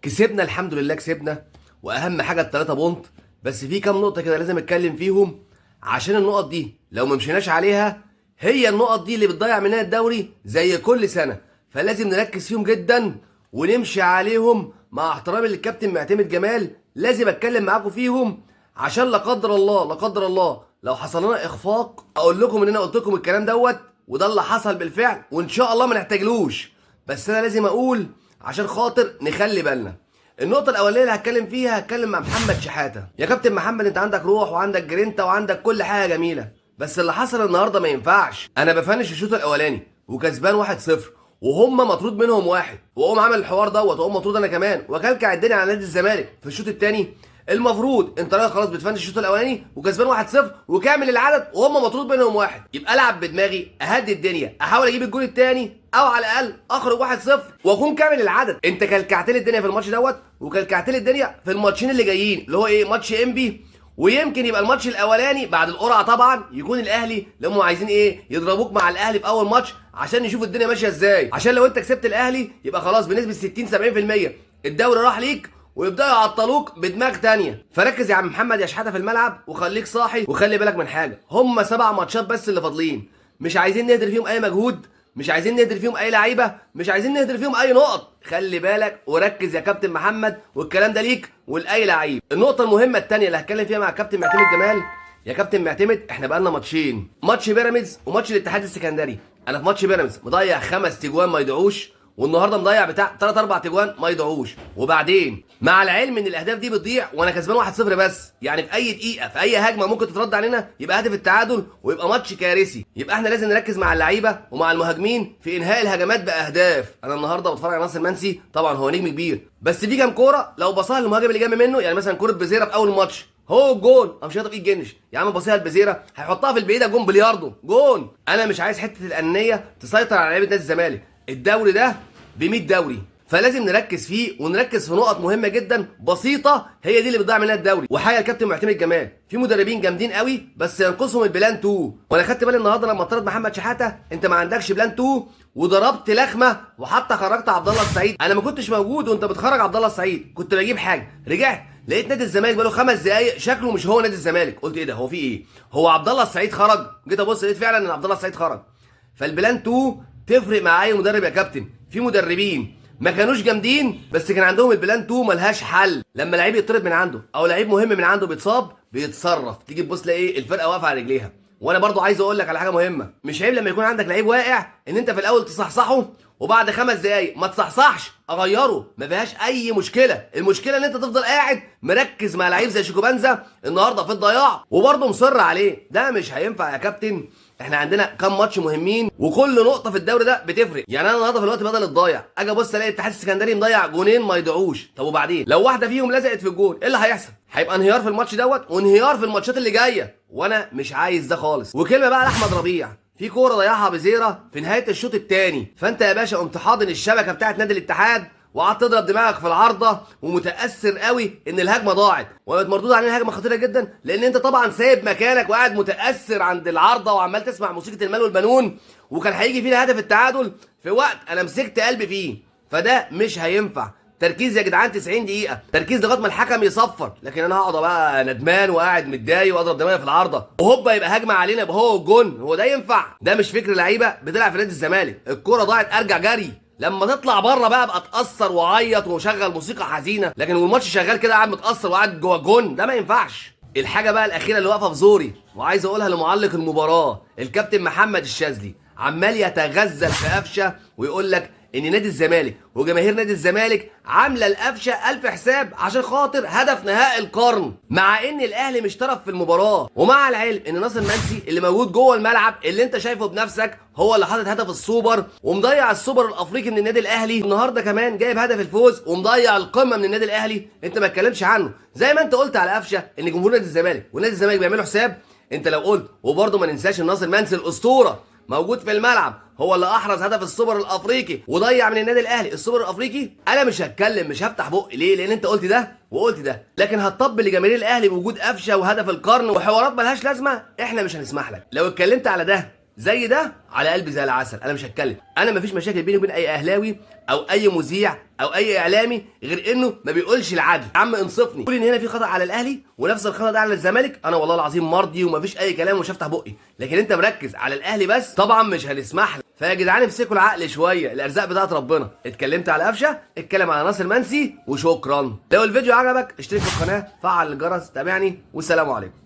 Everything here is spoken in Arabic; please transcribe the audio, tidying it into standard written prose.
كسبنا الحمد لله كسبنا. واهم حاجه التلاته بونت. بس في كام نقطه كده لازم اتكلم فيهم، عشان النقط دي لو ما مشيناش عليها هي النقط دي اللي بتضيع مننا الدوري زي كل سنه. فلازم نركز فيهم جدا ونمشي عليهم مع احترامي للكابتن معتمد جمال. لازم اتكلم معاكم فيهم عشان لا قدر الله لا قدر الله لو حصل لنا اخفاق اقول لكم ان انا قلت لكم الكلام دوت، وده اللي حصل بالفعل، وان شاء الله ما نحتاجلوش. بس انا لازم اقول عشان خاطر نخلي بالنا. النقطة الأولانية اللي هتكلم فيها هتكلم مع محمد شحاتة. يا كابتن محمد، أنت عندك روح وعندك جرينتا وعندك كل حاجة جميلة، بس اللي حصل النهارده ما ينفعش. أنا بفنش الشوط الأولاني وكسبان 1-0 وهم مطرود منهم واحد، وأقوم عامل الحوار دوت وأقوم مطرود أنا كمان وأكلكع الدنيا على نادي الزمالك في الشوط الثاني. المفروض انت راجل خلاص بتفنش الشوط الاولاني وكسبان 1-0 وكامل العدد وهم مطرود منهم واحد، يبقى العب بدماغي، اهدي الدنيا، احاول اجيب الجول الثاني او على الاقل اخرج 1-0 واكون كامل العدد. انت كلكعت لي الدنيا في الماتش دوت وكلكعت لي الدنيا في الماتشين اللي جايين، اللي هو ايه، ماتش انبي، ويمكن يبقى الماتش الاولاني بعد القرعه طبعا يكون الاهلي، اللي هم عايزين ايه، يضربوك مع الاهلي في اول ماتش عشان يشوفوا الدنيا ماشيه ازاي. عشان لو انت كسبت الاهلي يبقى خلاص بنسبه 60 70% الدوري راح ليك ويبداوا يعطلوك بدماغ تانية. فركز يا عم محمد يا شحاته في الملعب وخليك صاحي، وخلي بالك من حاجه، هم 7 ماتشات بس اللي فاضلين، مش عايزين نهدر فيهم اي مجهود، مش عايزين نهدر فيهم اي لعيبه، مش عايزين نهدر فيهم اي نقط. خلي بالك وركز يا كابتن محمد، والكلام ده ليك ولاي لعيب. النقطه المهمه الثانيه اللي هتكلم فيها مع الكابتن معتمد جمال. يا كابتن معتمد، احنا بقالنا ماتشين، ماتش بيراميدز وماتش الاتحاد السكندري. انا في ماتش بيراميدز مضيع 5 تجوان ما يضيعوش، والنهارده مضيع بتاع 3 4 تجوان ما يضيعوش. وبعدين مع العلم ان الاهداف دي بتضيع وانا كسبان 1-0 بس، يعني في اي دقيقه في اي هجمه ممكن تترد علينا يبقى هدف التعادل ويبقى ماتش كارثي. يبقى احنا لازم نركز مع اللعيبه ومع المهاجمين في انهاء الهجمات باهداف. انا النهارده بتفرج على ناصر منسي، طبعا هو نجم كبير، بس في كام كوره لو بصاها للمهاجم اللي جنب منه، يعني مثلا كوره بزيره في اول ماتش هو الجون قام شاطر ايد جنش، يا عم بصيها لبزيره هيحطها في البعيده جون بلياردو جون. انا مش عايز حته الانانيه تسيطر على لعيبه نادي الزمالك. الدوري ده ب 100 دوري، فلازم نركز فيه ونركز في نقط مهمه جدا بسيطه، هي دي اللي بتضيع منها الدوري. وحاجه الكابتن معتمد جمال، في مدربين جامدين قوي بس ينقصهم البلان 2، وانا خدت بالي النهارده لما طرد محمد شحاته انت ما عندكش بلان 2 وضربت لخمه وحتى خرجت عبد الله السعيد. انا ما كنتش موجود وانت بتخرج عبد الله السعيد، كنت بجيب حاجه، رجعت لقيت نادي الزمالك بقاله 5 دقايق شكله مش هو نادي الزمالك، قلت ايه ده، هو في ايه، هو عبد الله السعيد خرج؟ جيت ابص لقيت فعلا ان عبد الله السعيد خرج. فالبلان 2 تفرق مع اي مدرب يا كابتن. في مدربين ما كانوش جامدين بس كان عندهم البلان 2 ملهاش حل. لما لعيب يطرد من عنده او لعيب مهم من عنده بيتصاب بيتصرف، تيجي تبص تلاقي ايه، الفرقه واقفه على رجليها. وانا برضو عايز اقول لك على حاجه مهمه، مش عيب لما يكون عندك لعيب واقع ان انت في الاول تصحصحه وبعد 5 دقايق ما تصحصحش اغيره، ما فيهاش اي مشكله. المشكله ان انت تفضل قاعد مركز مع لعيب زي شيكوبانزا النهارده في الضياع وبرضه مصر عليه، ده مش هينفع يا كابتن. احنا عندنا كام ماتش مهمين وكل نقطه في الدوري ده بتفرق. يعني انا النهارده في الوقت بدل الضايع اجي ابص الاقي الاتحاد السكندري مضيع جونين ما يضيعوش، طب وبعدين لو واحده فيهم لزقت في الجون ايه اللي هيحصل؟ هيبقى انهيار في الماتش دوت وانهيار في الماتشات اللي جايه، وانا مش عايز ده خالص. وكلمه بقى لاحمد ربيع، في كوره ضيعها بزيره في نهايه الشوط الثاني، فانت يا باشا قمت حاضن الشبكه بتاعت نادي الاتحاد وقعدت تضرب دماغك في العارضه ومتاثر قوي ان الهجمه ضاعت، وقامت مردود علينا هجمه خطيره جدا لان انت طبعا سايب مكانك وقاعد متاثر عند العارضه وعمال تسمع موسيقى المال والبنون، وكان هيجي فينا هدف التعادل في وقت انا مسكت قلبي فيه. فده مش هينفع. تركيز يا جدعان 90 دقيقة، تركيز لغاية ما الحكم يصفر، لكن انا هقعد بقى ندمان وقاعد متضايق واضرب دماغي في العارضة وهوبا يبقى هجمة علينا يبقى هو الجون، هو ده ينفع؟ ده مش فكر لعيبة بتلعب في نادي الزمالك. الكورة ضاعت ارجع جري، لما تطلع بره بقى ابقى اتاثر وعيط وشغل موسيقى حزينه، لكن والماتش شغال كده قاعد متاثر وقاعد جوه الجون ده ما ينفعش. الحاجه بقى الاخيره اللي واقفه في زوري وعايز اقولها لمعلق المباراه الكابتن محمد الشاذلي، عمال يتغزل في قفشه ويقول لك ان نادي الزمالك وجماهير نادي الزمالك عامله القفشه الف حساب عشان خاطر هدف نهائي القرن، مع ان الاهلي مش طرف في المباراه. ومع العلم ان ناصر منسي اللي موجود جوه الملعب اللي انت شايفه بنفسك هو اللي حاطط هدف السوبر ومضيع السوبر الافريقي من النادي الاهلي، النهارده كمان جايب هدف الفوز ومضيع القمه من النادي الاهلي، انت ما اتكلمش عنه. زي ما انت قلت على قفشه ان جمهور نادي الزمالك ونادي الزمالك بيعملوا حساب، انت لو قلت. وبرضه ما ننساش ان ناصر منسي الاسطوره موجود في الملعب، هو اللي احرز هدف السوبر الافريقي وضيع من النادي الاهلي السوبر الافريقي. انا مش هتكلم، مش هفتح بقي، ليه؟ لان انت قلت ده وقلت ده، لكن هتطبل لجماهير الاهلي بوجود قفشه وهدف القرن وحوارات ملهاش لازمه، احنا مش هنسمح لك. لو اتكلمت على ده زي ده على قلبي زي العسل، انا مش هتكلم. انا مفيش مشاكل بيني وبين اي اهلاوي او اي مذيع او اي اعلامي غير انه ما بيقولش العدل. يا عم انصفني، قول ان هنا في خطا على الاهلي ونفس الخطا ده على الزمالك، انا والله العظيم مرضي ومفيش اي كلام ومش هفتح بقي. لكن انت مركز على الاهلي بس، طبعا مش هنسمح لك. فيا جدعان امسكوا العقل شويه، الارزاق بتاعت ربنا. اتكلمت على قفشه، اتكلم على ناصر منسي، وشكرا. لو الفيديو عجبك اشترك في القناه، فعل الجرس، تابعني، والسلام عليكم.